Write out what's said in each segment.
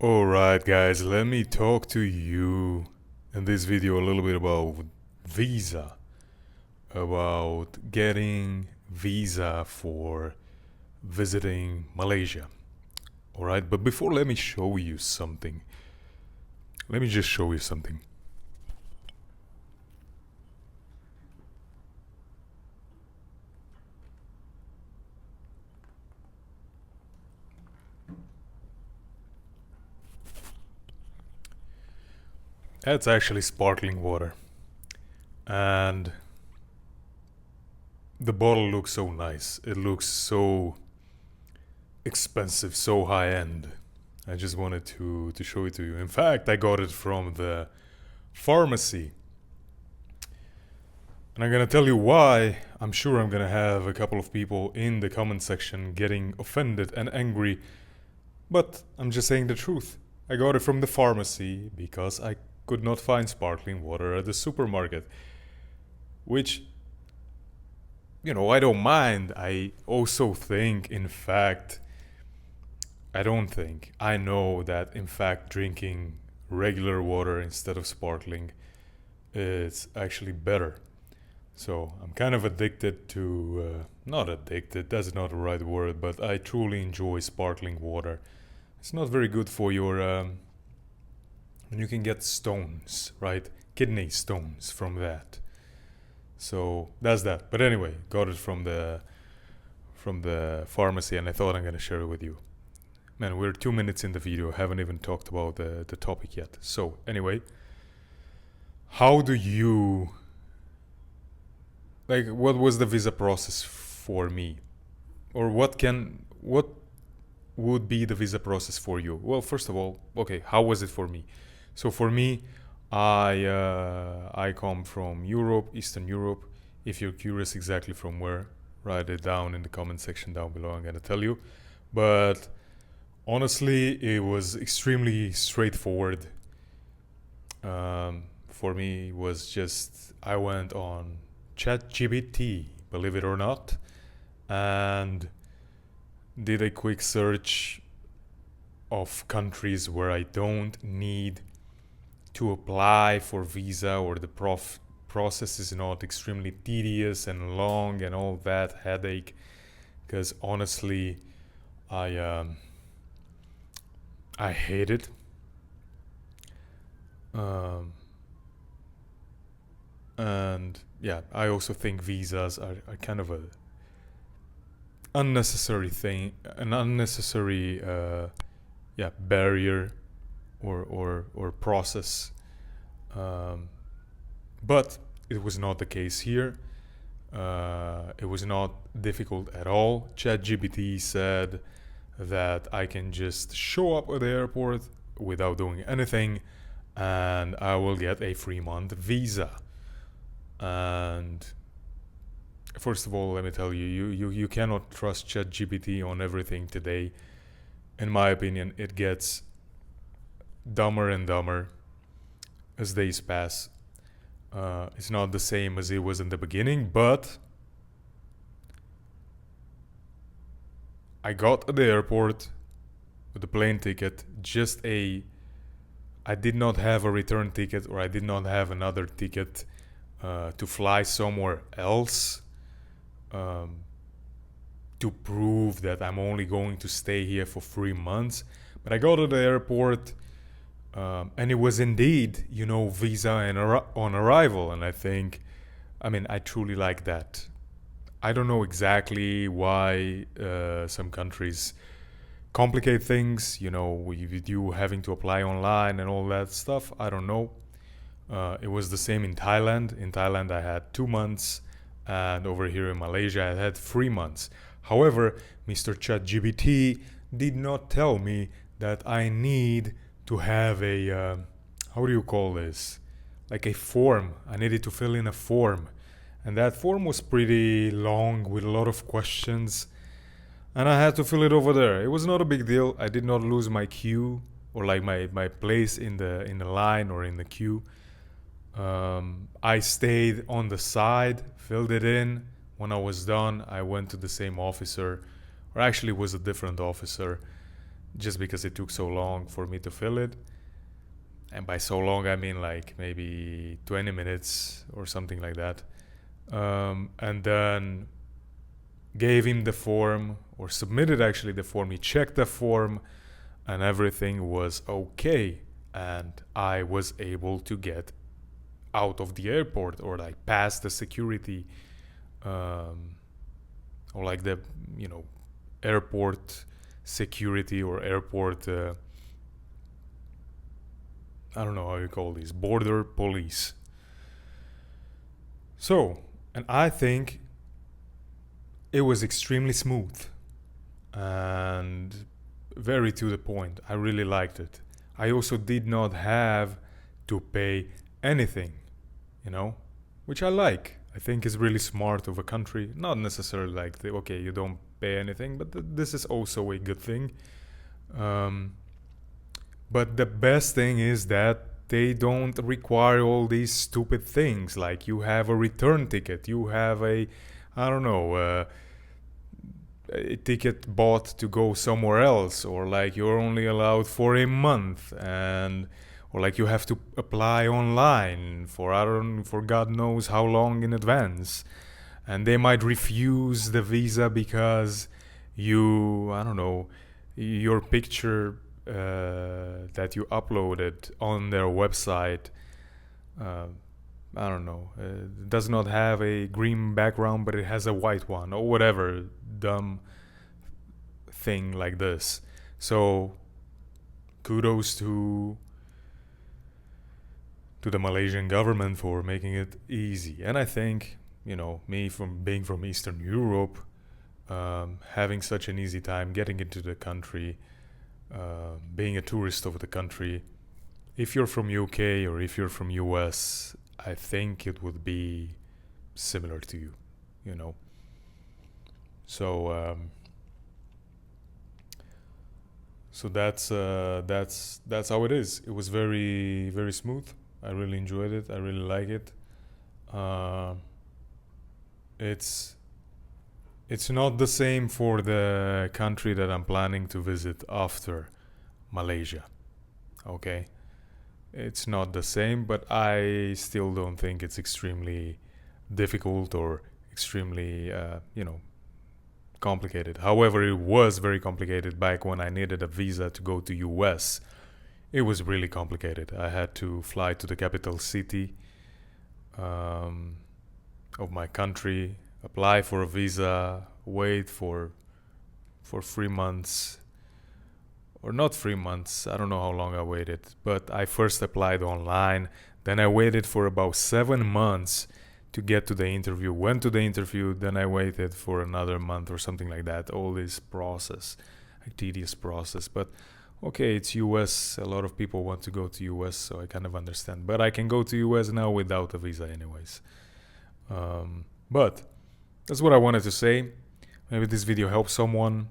Alright guys, let me talk to you in this video a little bit about visa, about getting visa for visiting Malaysia. Alright, but before let me show you something. Let me just show you something. That's actually sparkling water. And the bottle looks so nice. It looks so expensive, so high end. I just wanted to show it to you. In fact, I got it from the pharmacy. And I'm gonna tell you why. I'm sure I'm gonna have a couple of people in the comment section getting offended and angry. But I'm just saying the truth. I got it from the pharmacy because I could not find sparkling water at the supermarket. Which, I don't mind. I also think, in fact, I know that, in fact, drinking regular water instead of sparkling is actually better. So I'm kind of addicted to, not addicted, that's not the right word, but I truly enjoy sparkling water. It's not very good for your, you can get stones, right? Kidney stones from that. So that's that. But anyway, got it from the pharmacy, and I thought I'm gonna share it with you. Man, we're 2 minutes in the video, haven't even talked about the topic yet. So anyway, how do you what was the visa process for me? Or what would be the visa process for you? Well, first of all, okay, how was it for me? So for me, I come from Europe, Eastern Europe. If you're curious exactly from where, write it down in the comment section down below. I'm gonna tell you. But honestly, it was extremely straightforward. For me, it was just I went on ChatGPT, believe it or not, and did a quick search of countries where I don't need to apply for visa, or the process is not extremely tedious and long and all that headache. Because honestly, I hate it. And yeah, I also think visas are kind of a unnecessary thing, an unnecessary barrier or process. But it was not the case here. It was not difficult at all. ChatGPT said that I can just show up at the airport without doing anything, and I will get a 3-month visa. And first of all, let me tell you, you cannot trust ChatGPT on everything today. In my opinion, it gets dumber and dumber as days pass. It's not the same as it was in the beginning, but I got at the airport with a plane ticket, I did not have a return ticket, or I did not have another ticket to fly somewhere else, to prove that I'm only going to stay here for 3 months. But I go to the airport, and it was indeed, visa and on arrival. And I truly like that. I don't know exactly why some countries complicate things, with you having to apply online and all that stuff. I don't know. It was the same in Thailand. In Thailand, I had 2 months, and over here in Malaysia, I had 3 months. However, Mr. ChatGPT did not tell me that I need to have a, how do you call this? Like a form. I needed to fill in a form. And that form was pretty long with a lot of questions. And I had to fill it over there. It was not a big deal. I did not lose my queue, or like my place in the line or in the queue. I stayed on the side, filled it in. When I was done, I went to the same officer, or actually it was a different officer, just because it took so long for me to fill it. And by so long, I mean like maybe 20 minutes or something like that. And then gave him the form, or submitted actually the form. He checked the form and everything was okay. And I was able to get out of the airport, or like past the security, or like the, airport security, or airport, I don't know how you call these, border police. So, and I think it was extremely smooth and very to the point. I really liked it. I also did not have to pay anything, which I like. I think is really smart of a country. Not necessarily like, okay, you don't pay anything, but this is also a good thing. But the best thing is that they don't require all these stupid things. Like you have a return ticket, you have a ticket bought to go somewhere else, or like you're only allowed for a month, or like you have to apply online for God knows how long in advance, and they might refuse the visa because your picture that you uploaded on their website, does not have a green background, but it has a white one, or whatever dumb thing like this. So kudos to the Malaysian government for making it easy. And I think, me from being from Eastern Europe, having such an easy time getting into the country, being a tourist of the country. If you're from UK or if you're from US, I think it would be similar to you, So that's how it is. It was very, very smooth. I really enjoyed it. I really like it. It's not the same for the country that I'm planning to visit after Malaysia. Okay? It's not the same, but I still don't think it's extremely difficult or extremely, complicated. However, it was very complicated back when I needed a visa to go to US. It was really complicated. I had to fly to the capital city of my country, apply for a visa, wait for 3 months, or not 3 months. I don't know how long I waited, but I first applied online. Then I waited for about 7 months to get to the interview. Went to the interview, then I waited for another month or something like that. All this process, a tedious process. But okay, it's US. A lot of people want to go to US, so I kind of understand. But I can go to US now without a visa anyways. But that's what I wanted to say. Maybe this video helps someone,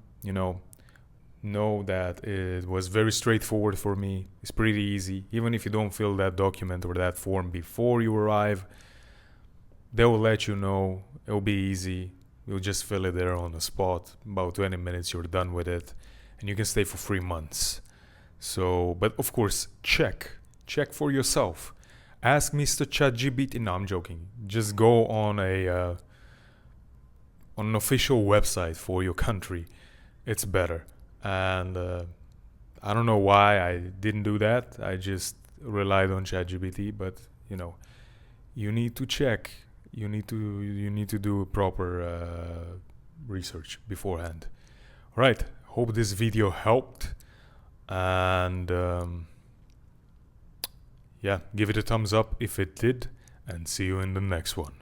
know that it was very straightforward for me. It's pretty easy. Even if you don't fill that document or that form before you arrive, they will let you know. It'll be easy. You'll just fill it there on the spot. About 20 minutes, you're done with it. And you can stay for 3 months. So, but of course, check for yourself. Ask Mr. ChatGPT. No, I'm joking. Just go on an official website for your country. It's better. And I don't know why I didn't do that. I just relied on ChatGPT. But you need to check. You need to do proper research beforehand. All right. Hope this video helped. And give it a thumbs up if it did. And see you in the next one.